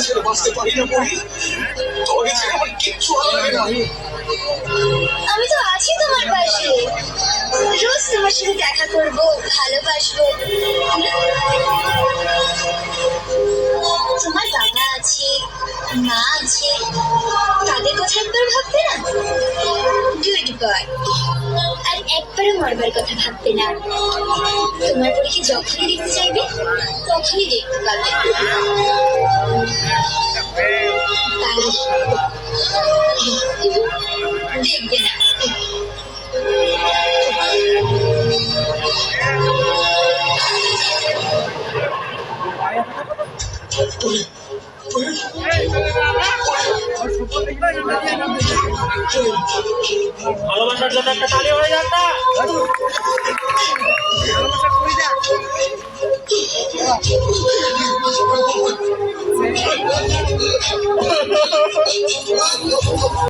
ছেড়ে বাঁচতে পারি না পড়ি, তোমাকে ছেড়ে আমার কিচ্ছু ভালো লাগে না। আমি তো আছি তোমার পাশে, রোজ তোমার সাথে দেখা করবো, ভালোবাসবো। তোমার বাবা আছে, মা আছে, তাদের কথা একবার ভাববে না? Good boy. আর একবারও মরবার কথা ভাববে না। তোমার পরীকে যখনই দেখতে চাইবে তখনই দেখতে পাবে। দেখবে না। ভালোবাসার জন্য একটা তালি হয়ে যাক না। ভালোবাসা